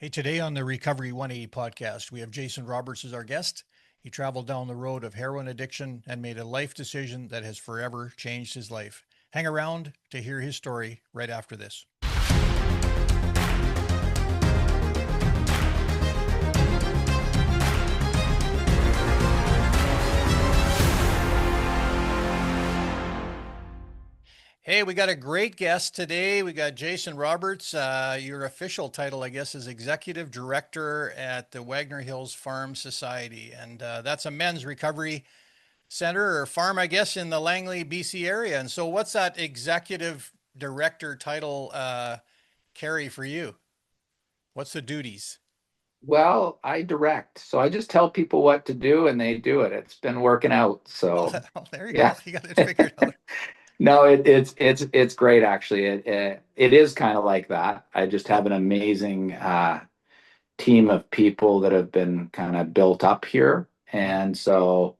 Hey, today on the Recovery 180 podcast, we have Jason Roberts as our guest. He traveled down the road of heroin addiction and made a life decision that has forever changed his life. Hang around to hear his story right after this. Hey, we got a great guest today. We got Jason Roberts. Your official title, I guess, is Executive Director at the Wagner Hills Farm Society. And that's a men's recovery center or farm, I guess, in the Langley, BC area. And so, what's that Executive Director title carry for you? What's the duties? Well, I direct, so I just tell people what to do and they do it. It's been working out. Oh, So oh, there you yeah. go. You got it figured out. No, it's great actually. It is kind of like that. I just Yeah. have an amazing team of people that have been kind of built up here, Mhm. and so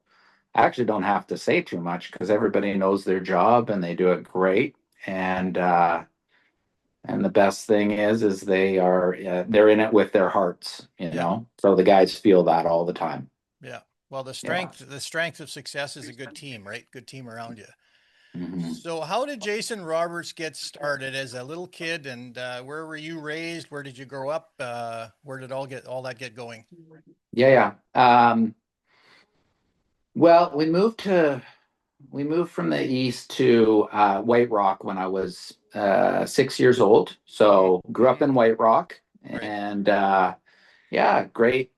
I actually don't have to say too much because everybody knows their job and they do it great. And and the best thing is they're in it with their hearts, Yeah. So the guys feel that all the time. Yeah. Well, Yeah. the strength of success is a good team, right? Good team around you. hmm So, how did Jason Roberts get started as a little kid, and where were you raised? Where did you grow up? Where did all that get going? Yeah, yeah. Well, we moved from the east to White Rock when I was 6 years old. So grew up Mm-hmm. in White Rock, Right. and yeah, great.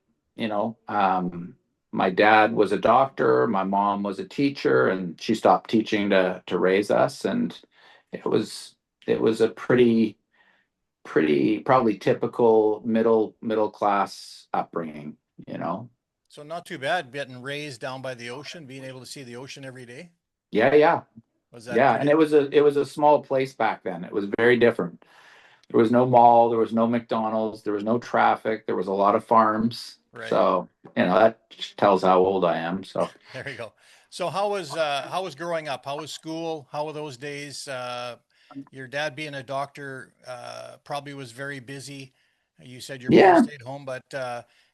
My dad was a doctor, my mom was a teacher, and she stopped teaching to raise us, and it was it was a pretty probably typical middle class upbringing, you know. So, not too bad getting raised down by the ocean, being able to see the ocean every day. Yeah, yeah, Was that yeah. And pretty? it was a small place back then. It was very different. There was no mall, there was no McDonald's, there was no traffic, there was a lot of farms. Right. So, that tells how old I am. So, There you go. So, how was growing up? How was school? How were those days? Your dad being a doctor probably was very busy. You said your mom yeah, stayed home, but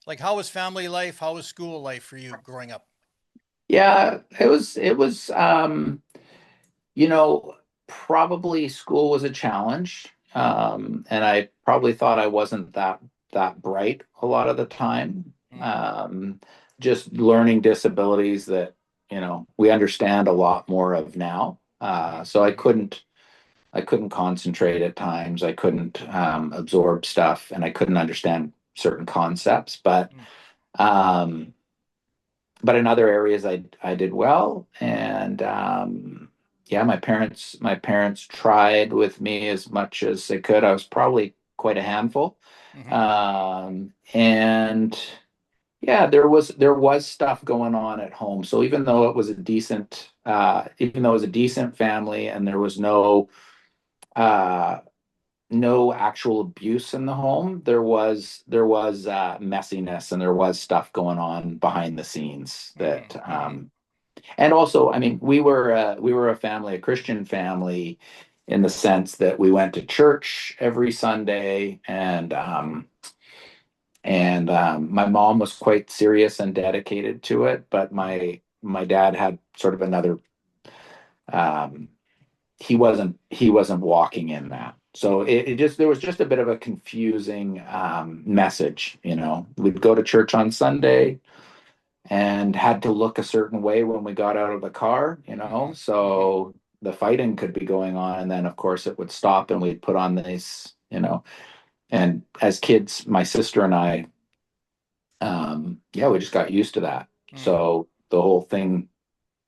like, how was family life? How was school life for you growing up? yeah, it was you know, probably school was a challenge. And I probably thought I wasn't that bright a lot of the time. Mm, Um, just learning disabilities that, we understand a lot more of now. mhm, So I mhm, couldn't concentrate at times. I couldn't absorb stuff, and I couldn't understand certain concepts. mm, Um, but in other areas, I did well, and yeah, my parents tried with me as much as they could. I was probably quite a handful, mhm, and yeah, there was stuff going on at home. So even though it was a decent family, and there was uh, no actual abuse in the home, there was messiness, and there was stuff going on behind the scenes mhm, that mhm. and also, I mean, we were a family, a Christian family, in the sense that we went to church every Sunday, and my mom was quite serious and dedicated to it, but Mhm. my dad had sort of another. Um, he wasn't walking in that. So Mhm. it just there was just a bit of a confusing message. We'd go to church on Sunday and had to look a certain way when we got out of the car. Mhm. Mhm. So the fighting could be going on, and then of course it would stop, and we'd put on this. And as kids, my sister and I, yeah, we just got used to that. Mm. So the whole thing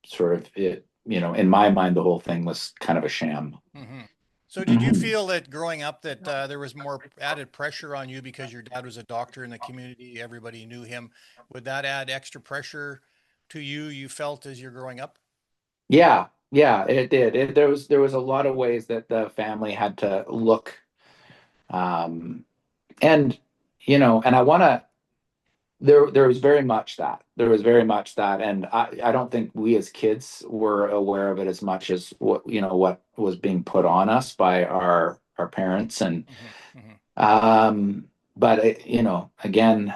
sort of in my mind, the whole thing was kind of a sham. Mhm. So did you Mhm. feel that growing up that there was more added pressure on you because your dad was a doctor in the community, everybody knew him? Would that add extra pressure to you, you felt as you're growing up? Yeah, yeah, it did. There was a lot of ways that the family had to look, um, and and I want to. There was very much that. There was very much that, and I don't think we as kids were aware of it as much as what was being put on us by our parents, and Hmm. Hmm. um, but again,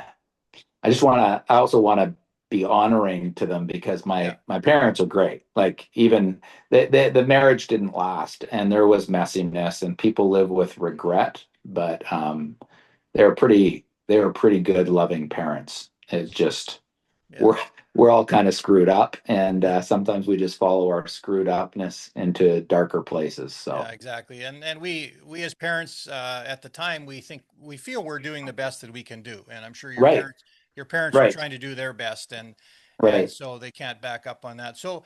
I also want to be honoring to them because Yeah. my parents are great. Like even the marriage didn't last and there was messiness and people live with regret, but they were pretty good, loving parents. It's just Yeah. we're we're all kind of screwed up, and Yeah. sometimes we just follow our screwed upness into darker places. Yeah, So exactly. And we as parents at the time we feel we're doing the best that we can do. And I'm sure right, your parents were right, trying to do their best and right. so they can't back up on that. So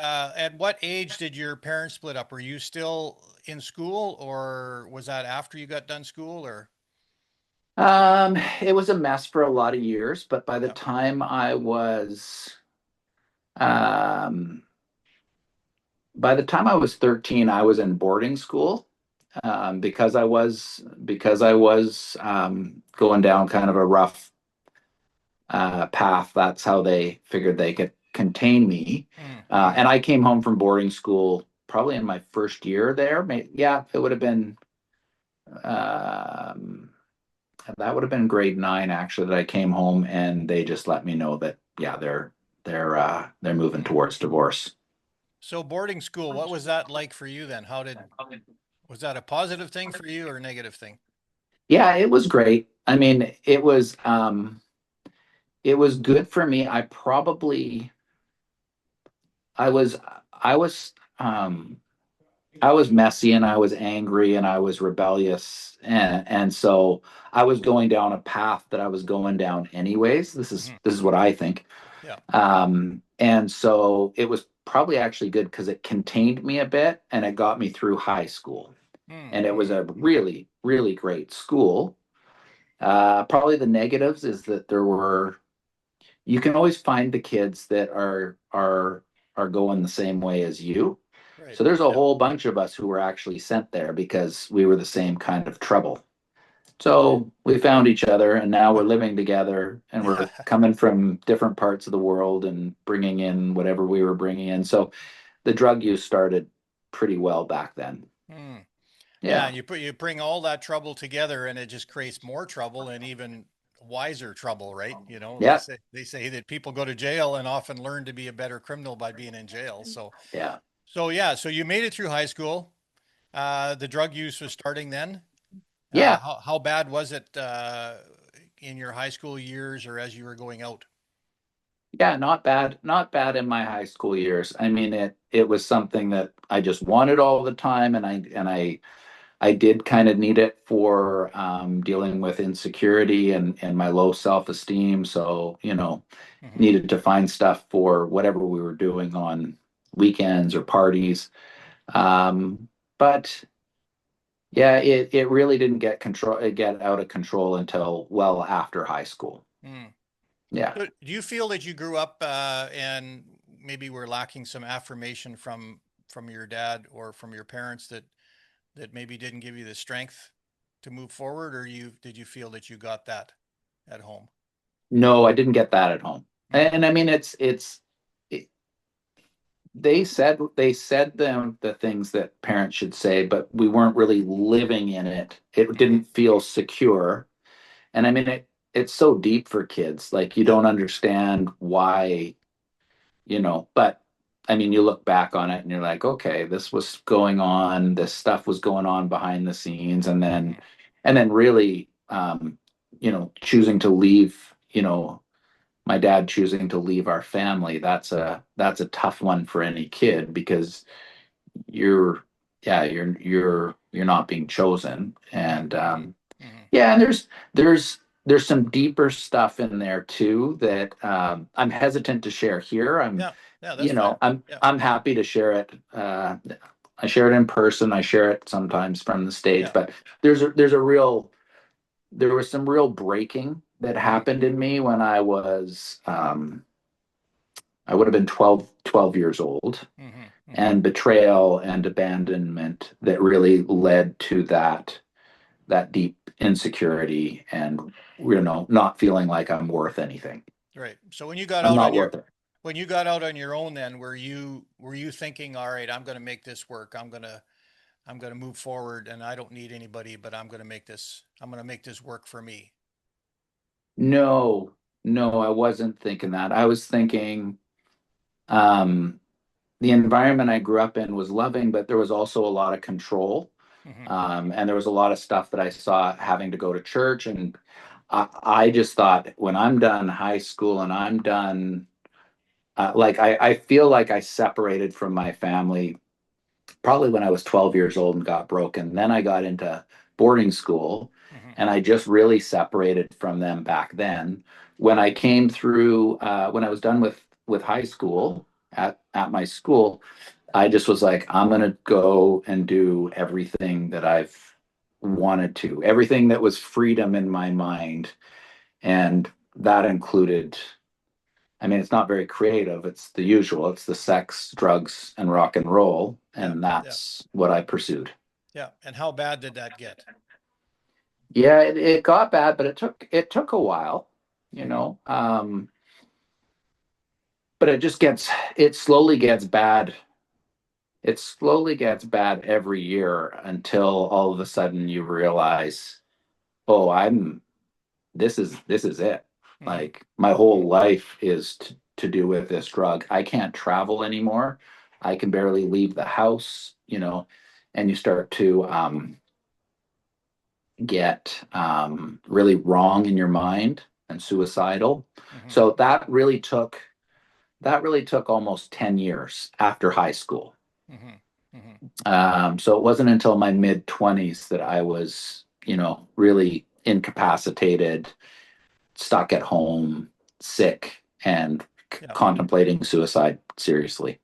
at what age did your parents split up? Were you still in school or was that after you got done school or It was a mess for a lot of years, but yeah. um, by the time I was 13, I was in boarding school because I was going down kind of a rough path. That's how they figured they could contain me. Mm-hmm. And I came home from boarding school probably in my first year there. Yeah, it would have been um, that would have been grade 9 actually that I came home and they just let me know that yeah they're moving Mm. towards divorce. So boarding school, what was that like for you then? Was that a positive thing for you or a negative thing? Yeah, it was great. I mean, it was good for me. I was I was I was messy and I was angry and I was rebellious and so I was going down a path that I was going down anyways. Hmm. This is what I think. Yeah. And so it was probably actually good because it contained me a bit and it got me through high school. And it was Mm-hmm. a really, really great school. Probably the negatives is that you can always find the kids that are going the same way as you. Right. So there's a Yeah. whole bunch of us who were actually sent there because we were the same kind of trouble. So we found each other and now we're living together and we're Yeah. coming from different parts of the world and bringing in whatever we were bringing in. So the drug use started pretty well back then. Mm. Yeah, Yeah. and you bring all that trouble together and it just creates more trouble and even wiser trouble, right? You know, Yeah. they say that people go to jail and often learn to be a better criminal by being in jail. Yeah. So yeah, so you made it through high school. The drug use was starting then. Yeah. How bad was it in your high school years or as you were going out? Yeah, not bad. Not bad in my high school years. I mean, it was something that I just wanted all the time and I did kind of need it for dealing with insecurity and my low self-esteem. So, Hmm. needed to find stuff for whatever we were doing on weekends or parties. But yeah, it really didn't get out of control until well after high school. Mm. Yeah. So do you feel that you grew up and maybe were lacking some affirmation from your dad or from your parents that maybe didn't give you the strength to move forward, or you did you feel that you got that at home? No, I didn't get that at home. Mm, And I mean it, they said them the things that parents should say, but we weren't really living in it. It hmm. didn't feel secure. And I mean it's so deep for kids. Like you Yeah. don't understand why, but I mean you look back on it and you're like, okay, this was going on, this stuff was going on behind the scenes, Hmm. and then really choosing to leave, my dad choosing to leave our family, that's a tough one for any kid because you're yeah you're not being chosen Hmm. and Hmm. Hmm. yeah and there's some deeper stuff in there too that I'm hesitant to share here. Yeah. Yeah, that's fine. Yeah. I'm happy to share it. I share it in person, I share it sometimes from the stage, Yeah. but there was some real breaking that Hmm. happened in me when I would have been 12 years old, Hmm. Hmm. and betrayal and abandonment that really led to that deep insecurity and not feeling like I'm worth anything. Right. So when you got I'm out not on your worth it. when you got out on your own then were you thinking, all right, I'm going to make this work. I'm going to move forward and I don't need anybody, but I'm going to make this work for me. No, no, I wasn't thinking that. I was thinking um, the environment I grew up in was loving, but there was also a lot of control. Hmm. And there was a lot of stuff that I saw having to go to church. And I just thought when I'm done high school and I'm done, I feel like I separated from my family probably when I was 12 years old and got broken. Then I got into boarding school Hmm. and I just really separated from them back then. When I came through, when I was done with high school at my school, I just was like, I'm gonna go and do everything that I've wanted to, everything that was freedom in my mind. And that included, I mean, it's not very creative. It's the usual. It's the sex, drugs, and rock and roll. Yeah. And Yeah. that's what I pursued. Yeah. And how bad did that get? Yeah, it got bad, but it took a while, you Hmm. know. But it slowly gets bad. It slowly gets bad every year until all of a sudden you realize, oh, this is it. Hmm. Like my Hmm. whole life is to do with this drug. I can't travel anymore. I can barely leave the house, and you start to get really wrong in your mind and suicidal. Hmm. So that really took almost 10 years after high school. Hmm. Hmm. So it wasn't until my mid 20s that I was, really incapacitated, stuck at home, sick, and Yeah. contemplating suicide seriously.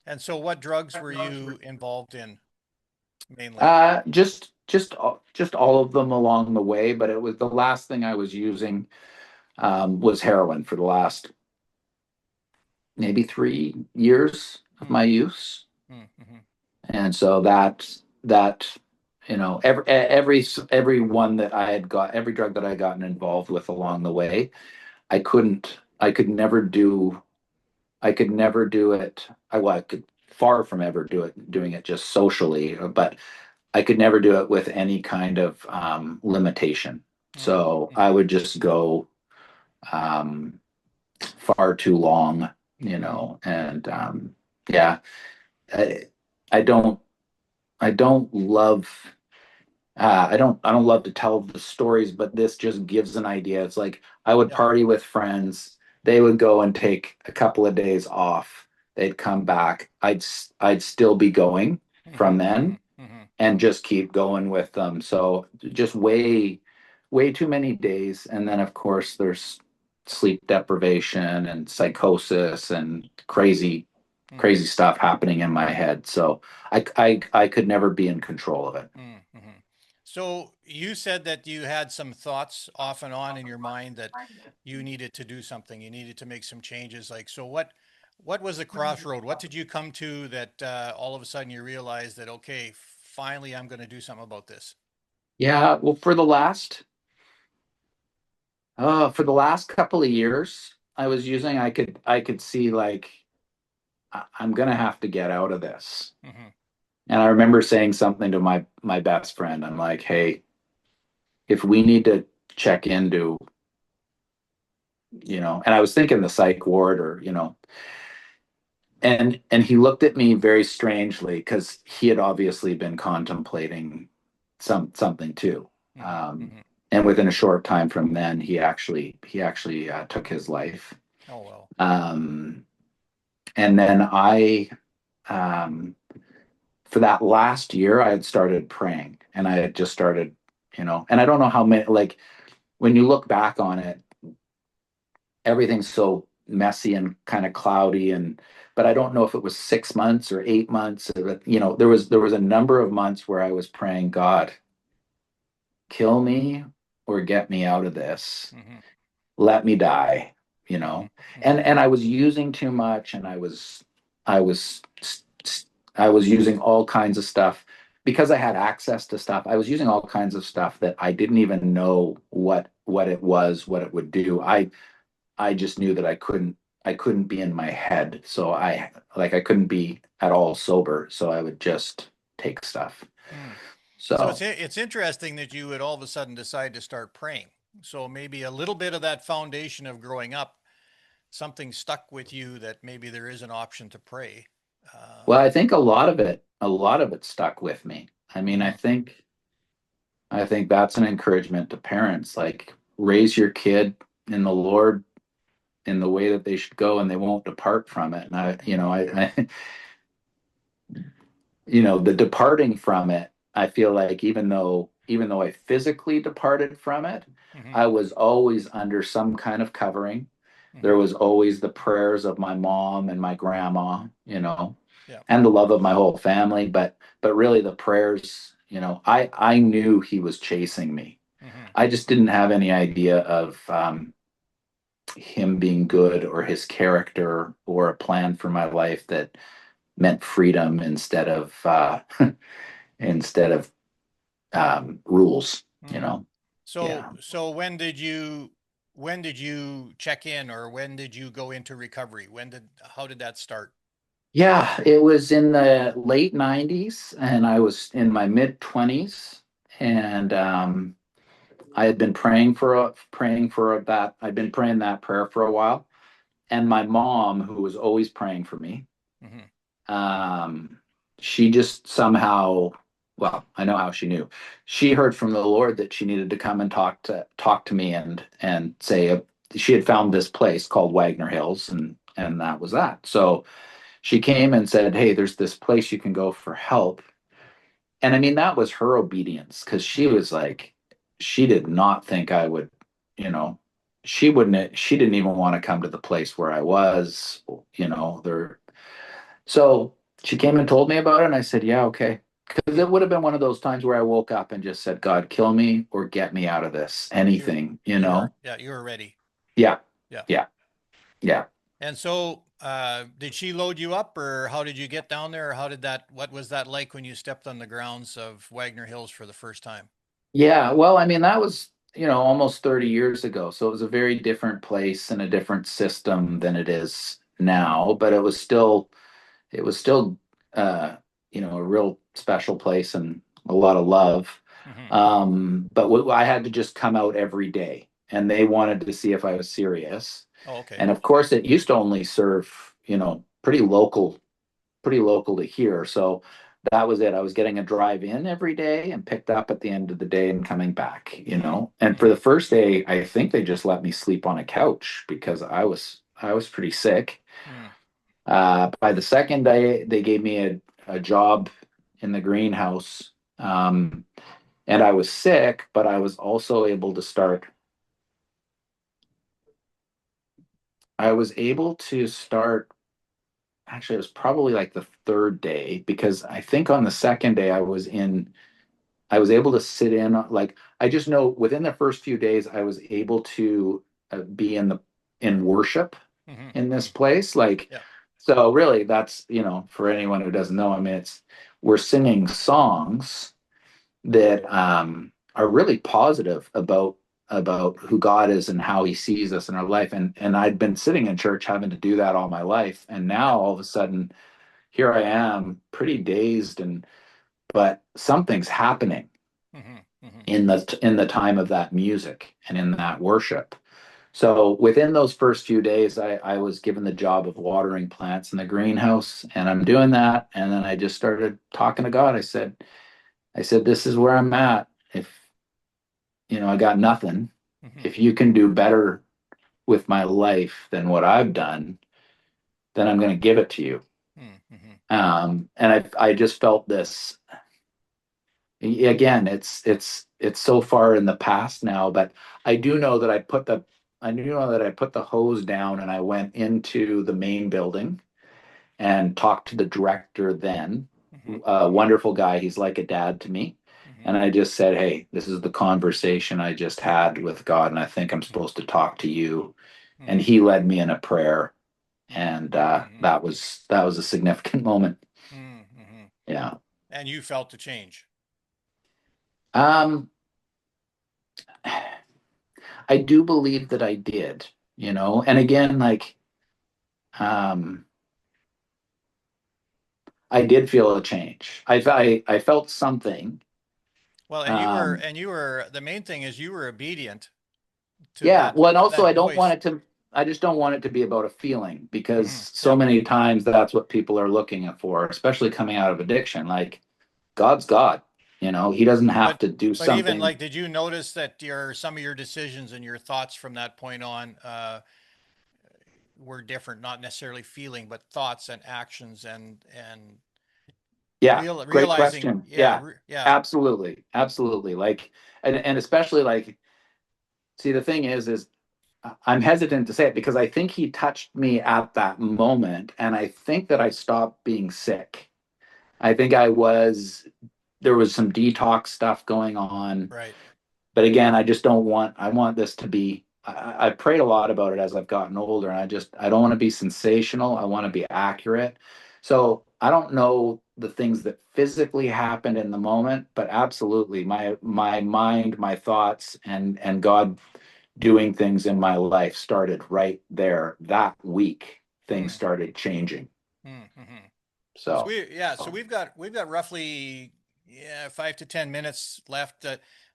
And so what drugs were you involved in mainly? Just all of them along the way, but it was the last thing I was using was heroin for the last maybe 3 years of Mm, my use. mm, mhm. And so that every one that I had got, every drug that I gotten involved with along the way, I could never do it. I could far from ever doing it just socially, but I could never do it with any kind of limitation. Mm, So I mhm, would just go um, far too long, mhm. and yeah, I, I don't I don't love I don't love to tell the stories, but this just gives an idea. It's like I would Yeah. party with friends. They would go and take a couple of days off. They'd come back. I'd still be going from Mhm, then mhm, mhm, and just keep going with them. So just way too many days. And then of course there's sleep deprivation and psychosis and mhm, crazy stuff happening in my head. So I could never be in control of it. mhm, mhm. So you said that you had some thoughts off and on in your mind that you needed to do something. You needed to make some changes. Like, so what was the crossroad? What did you come to that all of a sudden you realized that, okay, finally I'm going to do something about this? Yeah, well, for the last couple of years, I could see like I'm gonna have to get out of this. Hmm. And I remember saying something to my best friend. I'm like, hey, if we need to check into, and I was thinking the psych ward or, and he looked at me very strangely because he had obviously been contemplating something too. Hmm. Um, Hmm. and within a short time from then, he actually took his life. Oh, well. Um, and then um, for that last year, I had started praying, and I had just started, and I don't know how many, like when you look back on it, everything's so messy and kind of cloudy, but I don't know if it was 6 months or 8 months. There was a number of months where I was praying, God, kill me or get me out of this. Hmm. Let me die, you Hmm. know. And Hmm. and I was using too much, and I was I was using all kinds of stuff because I had access to stuff. I was using all kinds of stuff that I didn't even know what it was, what it would do. I just knew that I couldn't be in my head. So I couldn't be at all sober. So I would just take stuff. Mm. So So, it's interesting that you would all of a sudden decide to start praying. So maybe a little bit of that foundation of growing up, something stuck with you that maybe there is an option to pray. well, I think a lot of it stuck with me. I mean, Mhm. I think that's an encouragement to parents, like raise your kid in the Lord in the way that they should go and they won't depart from it. And Mhm. the departing from it, I feel like even though I physically departed from it, Mhm. I was always under some kind of covering. There Mhm. was always the prayers of my mom and my grandma, Yeah. and the love of my whole family, but really the prayers, I knew he was chasing me. Mhm. I just didn't have any idea of him being good or his character or a plan for my life that meant freedom instead of rules. Mhm. So Yeah, so when did you check in or when did you go into recovery? How did that start? yeah. It was in the late '90s, and I was in my mid 20s, and I had been praying for that. I'd been praying that prayer for a while, and my mom, who was always praying for me, Mhm. um, she just somehow, well, I know how she knew. She heard from the Lord that she needed to come and talk to me and say she had found this place called Wagner Hills, and that was that. So she came and said, "Hey, there's this place you can go for help." And I mean, that was her obedience because she Mhm. was like, she did not think I would, you know, she didn't even want to come to the place where I was, there. So she came and told me about it, and I said, yeah, okay. Because Hmm. it would have been one of those times where I woke up and just said, God, kill me or get me out of this, You anything, you were yeah, you were ready. Yeah, Yeah. yeah, yeah. And so did she load you up or how did you get down there or what was that like when you stepped on the grounds of Wagner Hills for the first time? Yeah, well, I mean, that was, almost 30 years ago. So it was a very different place and a different system than it is now, but it was still, uh, a real special place and a lot of love. Hmm. But I had to just come out every day, and they wanted to see if I was serious. Oh, okay. And of course, it used to only serve, pretty local to here. So that was it. I was getting a drive in every day and picked up at the end of the day and coming back. Hmm. And for Hmm. the first day, I think they just let me sleep on a couch because I was pretty sick. Hmm. By the second day, they gave me a job in the greenhouse. And I was sick, but I was also able to start. I was able to start. Actually, it was probably like the third day because I think on the second day I was able to sit in, like, I just know within the first few days, I was able to be in worship Hmm. in this Hmm. place. Like, Yeah. so really that's, for anyone who doesn't know, I mean, we're singing songs that are really positive about who God is and how he sees us in our life. And I'd been sitting in church having to do that all my life. And Yeah. now all of a sudden here I am pretty dazed but something's happening Hmm. Hmm. in the time of that music and in that worship. So within those first few days, I was given the job of watering plants in the greenhouse, and I'm doing that. And then I just started talking to God. I said, this is where I'm at. If I got nothing, Hmm. if you can do better with my life than what I've done, then I'm going to give it to you. Hmm. And I just felt this again. It's so far in the past now, but I do know that I do know that I put the hose down and I went into the main building and talked to the director then. Hmm. A wonderful guy. He's like a dad to me. Hmm. And I just said, hey, this is the conversation I just had with God, and I think I'm Hmm. supposed to talk to you. And Hmm. he led me in a prayer, Hmm. and Hmm. that was a significant moment. Hmm. Yeah. And you felt the change. Um, I do believe that I did, and again, like, um, I did feel a change. I felt something. Well, Um, and you were, the main thing is you were obedient yeah. Well, and to also that I don't want voice. it to. I just don't want it to be about a feeling because Hmm. so Yeah. many times that's what people are looking for, especially coming out of addiction. Like God's God, He doesn't have But, to do but even something. like, did you notice that some of your decisions and your thoughts from that point on, were different, not necessarily feeling, but thoughts and actions and Yeah, great realizing, question. yeah, Yeah, yeah, absolutely, absolutely. Like, and especially like, see, the thing is I'm hesitant to say it because I think he touched me at that moment, and I think that I stopped being sick. I think there was some detox stuff going on. right. But again, I just don't want, I want this to be, I've prayed a lot about it as I've gotten older, and I don't want to be sensational. I want to be accurate. So I don't know the things that physically happened in the moment, but absolutely my mind, my thoughts, and God doing things in my life started right there. That week, things Hmm. started changing. Hmm. Hmm. So So, so we've got roughly, yeah, 5 to 10 minutes left.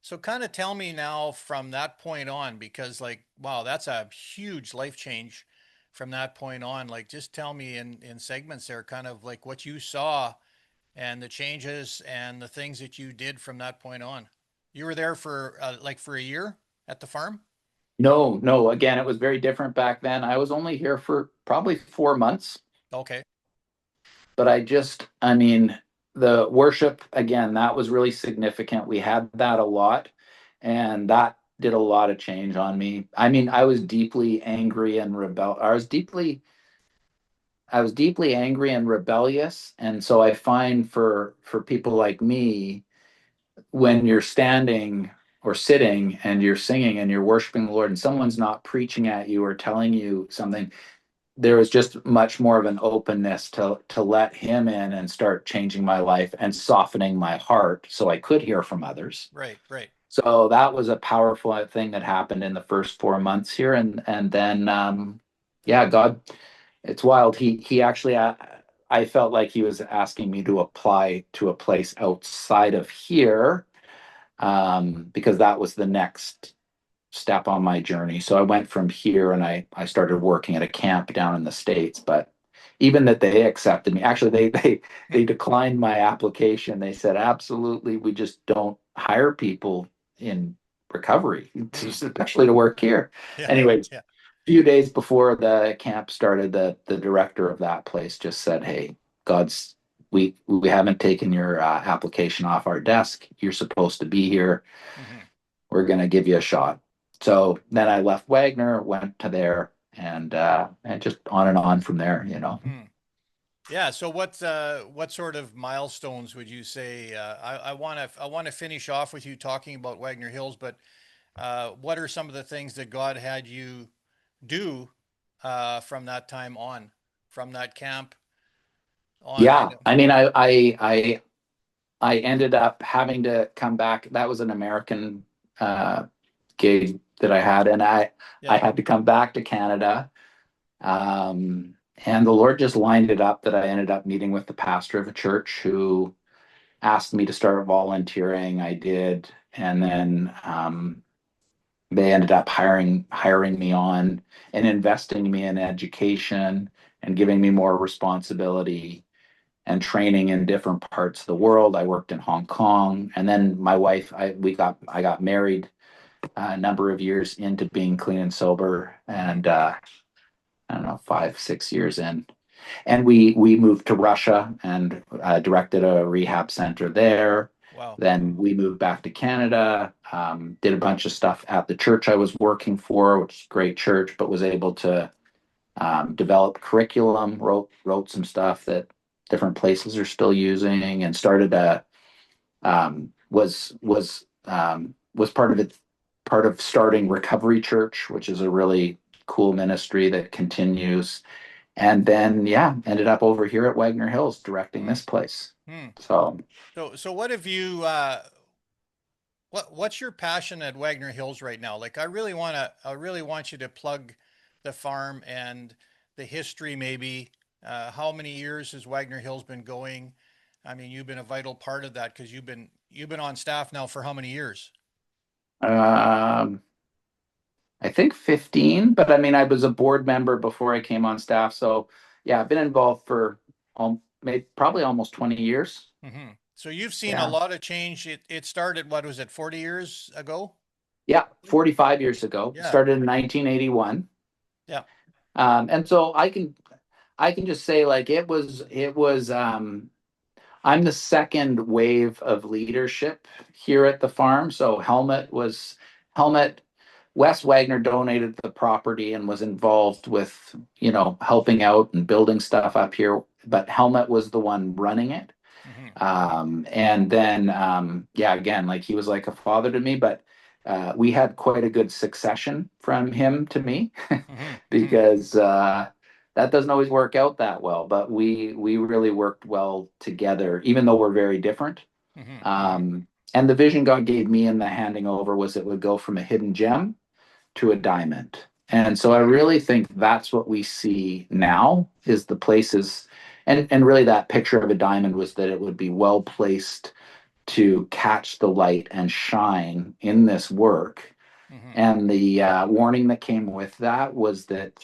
So kind of tell me now from that point on, because like, wow, that's a huge life change from that point on. Like, just tell me in segments there, kind of like what you saw and the changes and the things that you did from that point on. You were there for like for a year at the farm? no, no, again, it was very different back then. I was only here for probably 4 months. Okay. But I mean, the worship, again, that was really significant. We had that a lot, and that did a lot of change on me. I mean, I was deeply angry and I was deeply angry and rebellious. And so I find for people like me, when you're standing or sitting and you're singing and you're worshiping the Lord and someone's not preaching at you or telling you something, there was just much more of an openness to let him in and start changing my life and softening my heart so I could hear from others. Right, right. So that was a powerful thing that happened in the first 4 months here, and then yeah, God, it's wild. He actually I felt like he was asking me to apply to a place outside of here because that was the next step on my journey. So I went from here and I started working at a camp down in the States. But even that they accepted me, actually they declined my application. They said, absolutely, we just don't hire people in recovery, Hmm. especially to work here. Yeah, Anyways, yeah. a few days before the camp started, the director of that place just said, hey, God's we haven't taken your application off our desk. You're supposed to be here. Hmm. We're going to give you a shot. So then I left Wagner, went to there, and just on and on from there. Hmm. Yeah. So what sort of milestones would you say? I want to finish off with you talking about Wagner Hills, but what are some of the things that God had you do from that time on, from that camp on? I Yeah, know. I mean, I ended up having to come back. That was an American uh, gig that I had, and I Yeah. had to come back to Canada. And the Lord just lined it up that I ended up meeting with the pastor of a church who asked me to start volunteering. I did, and then they ended up hiring me on and investing me in education and giving me more responsibility and training in different parts of the world. I worked in Hong Kong, and then my wife, I got married a number of years into being clean and sober, Hmm. and I don't know, 5, 6 years in, and we moved to Russia and directed a rehab center there. Wow. Then we moved back to Canada, did a bunch of stuff at the church I was working for, which is a great church, but was able to develop curriculum, wrote some stuff that different places are still using, and started a was part of starting Recovery Church, which is a really cool ministry that continues, and then yeah, ended up over here at Wagner Hills directing Hmm. this place. Hmm. So So what have you what's your passion at Wagner Hills right now? Like, I really want you to plug the farm and the history maybe How many years has Wagner Hills been going? I mean, you've been a vital part of that because you've been on staff now for how many years? Um, I think 15, but I mean, I was a board member before I came on staff. So yeah, I've been involved for maybe probably almost 20 years. So you've seen a Yeah. lot of change. It started, what was it, 40 years ago? Yeah. 45 years ago. Yeah. Started in 1981. Yeah. And so I can just say like I'm the second wave of leadership here at the farm. So Helmet Wes Wagner donated the property and was involved with, helping out and building stuff up here, but Helmet was the one running it. Hmm. And then, yeah, again, like he was like a father to me, but we had quite a good succession from him to me Hmm. Hmm. because that doesn't always work out that well, but we really worked well together, even though we're very different. Hmm. Hmm. And the vision God gave me in the handing over was it would go from a hidden gem to a diamond. And so I really think that's what we see now is the places and really that picture of a diamond was that it would be well placed to catch the light and shine in this work. Hmm. And the warning that came with that was that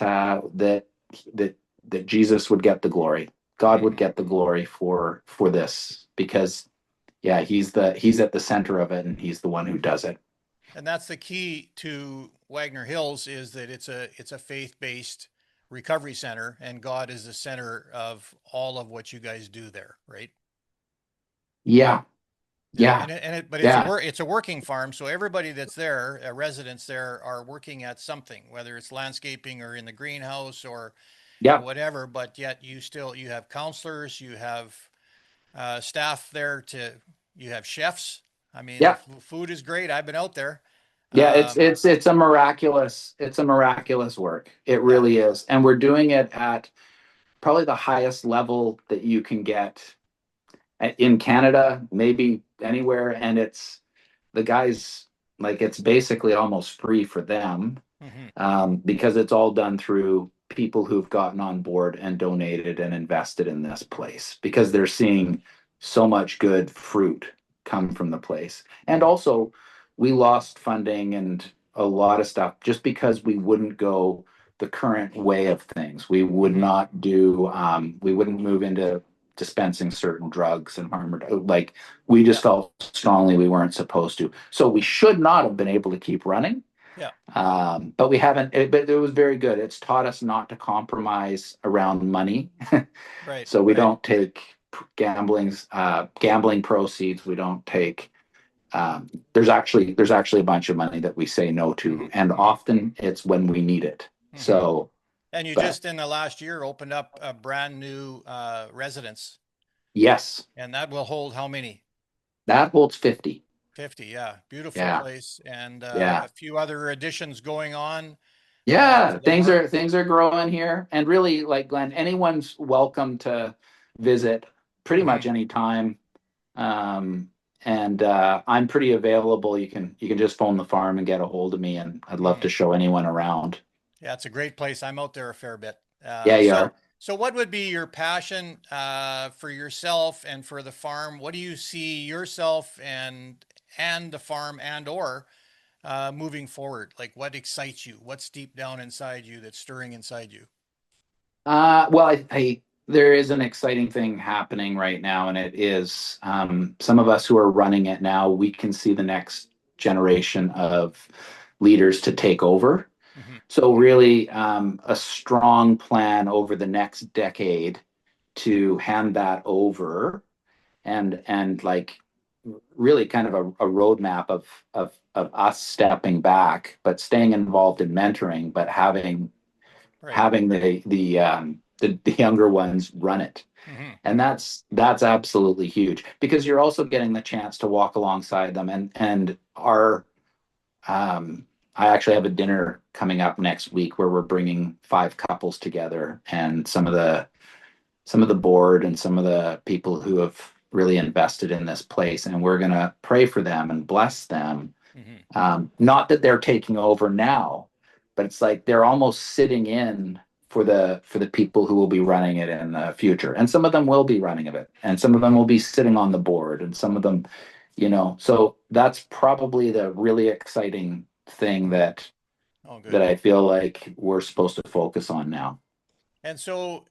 that Jesus would get the glory. God would Hmm. get the glory for this because yeah, he's at the center of it and he's the one who does it. And that's the key to Wagner Hills is that it's a faith-based recovery center, and God is the center of all of what you guys do there, right? Yeah, Yeah, yeah, but yeah, it's a working farm, so everybody that's there, residents there, are working at something, whether it's landscaping or in the greenhouse or yeah, whatever. But yet you have counselors, you have staff there you have chefs. I mean, the yeah. food is great. I've been out there. Yeah, Um, it's a miraculous work. It yeah. really is. And we're doing it at probably the highest level that you can get in Canada, maybe anywhere. And it's the guys like it's basically almost free for them Hmm. because it's all done through people who've gotten on board and donated and invested in this place because they're seeing so much good fruit come from the place. And Hmm. also, we lost funding and a lot of stuff just because we wouldn't go the current way of things. Hmm. We wouldn't move into dispensing certain drugs and like we Yeah. just felt strongly we weren't supposed to. So we should not have been able to keep running Yeah. but we haven't, but it was very good. It's taught us not to compromise around money. Right. So we Right. don't take gambling proceeds. We don't take, there's actually a bunch of money that we say no Hmm. to. And Hmm. often it's when we need it. Hmm. So, And you but just in the last year opened up a brand new residence, yes, and that will hold how many? that holds 50. 50. Yeah. Beautiful Yeah. place, and Yeah. a few other additions going on to Yeah, the park. things are growing here, and really, like Glenn, anyone's welcome to visit pretty Hmm. much any time. Um, and I'm pretty available. You can just phone the farm and get a hold of me, and I'd love Hmm. to show anyone around. Yeah, it's a great place. I'm out there a fair bit. Yeah, you are. So what would be your passion for yourself and for the farm? What do you see yourself and the farm and or moving forward? Like what excites you? What's deep down inside you that's stirring inside you? Well, there is an exciting thing happening right now, and it is some of us who are running it now. We can see the next generation of leaders to take over. Hmm. So really, a strong plan over the next decade to hand that over and like really kind of a roadmap of us stepping back, but staying involved in mentoring, but Right. having the younger ones run it. Hmm. And Hmm. that's absolutely huge because you're also getting the chance to walk alongside them and our I actually have a dinner coming up next week where we're bringing 5 couples together and some of the board and some of the people who have really invested in this place and we're going to pray for them and bless them. Hmm. Not that they're taking over now, but it's like they're almost sitting in for the people who will be running it in the future. And some of them will be running of it, and some of them will be sitting on the board, and some of them, so that's probably the really exciting thing Oh, that good. I feel like we're supposed to focus on now. And so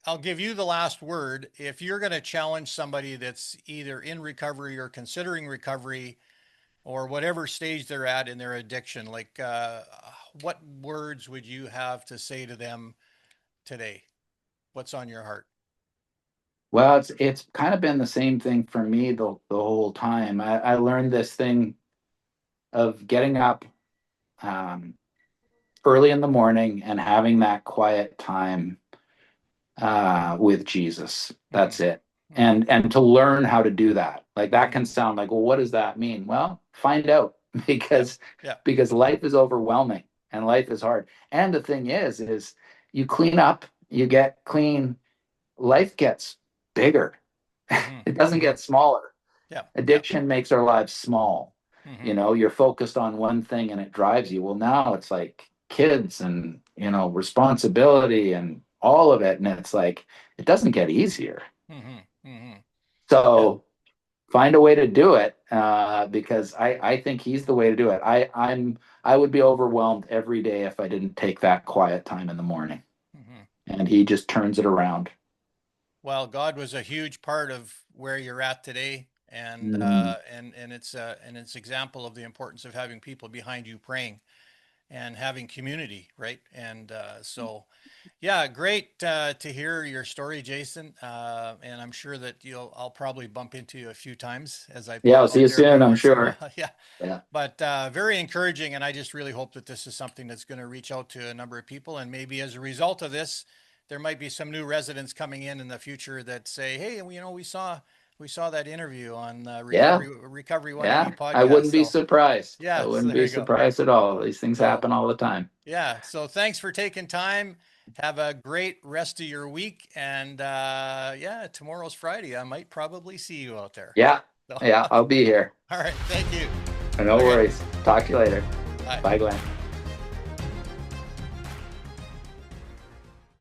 I'll give you the last word. If you're going to challenge somebody that's either in recovery or considering recovery or whatever stage they're at in their addiction, like what words would you have to say to them today? What's on your heart? Well, it's kind of been the same thing for me the whole time. I learned this thing of getting up um, early in the morning and having that quiet time with Jesus. Mm-hmm. That's it. Mm-hmm. And to learn how to do that. Like that Mm-hmm. can sound like, well, what does that mean? Well, find out Yep. because Yep. because life is overwhelming and life is hard. And the thing is you clean up, you get clean, life gets bigger. Mm-hmm. It doesn't Mm-hmm. get smaller. Yep. Yep. Addiction makes our lives small. Mm-hmm. You're focused on one thing and it drives you. Well, now it's like kids and, responsibility and all of it. And it's like, it doesn't get easier. Mm-hmm. Mm-hmm. Yeah. So find a way to do it because I think he's the way to do it. I would be overwhelmed every day if I didn't take that quiet time in the morning. Mm-hmm. And he just turns it around. Well, God was a huge part of where you're at today, Mm, and it's example of the importance of having people behind you praying and having community, right? And so, yeah, great to hear your story, Jason. And I'm sure that I'll probably bump into you a few times as I yeah, pop I'll see out you there every soon, I'm once in a sure. while. Yeah, Yeah. but very encouraging. And I just really hope that this is something that's going to reach out to a number of people. And maybe as a result of this, there might be some new residents coming in the future that say, "Hey, we saw that interview on Yeah. Recovery Yeah. 180 I podcast." wouldn't be So surprised. I yeah, so wouldn't there be you go. surprised at all. These things So happen all the time. yeah, so thanks for taking time. Have a great rest of your week. And yeah, tomorrow's Friday. I might probably see you out there. Yeah. So, Yeah. I'll okay. be here. All right. Thank you. No Okay. worries. Talk to you later. Bye. Bye, Glenn.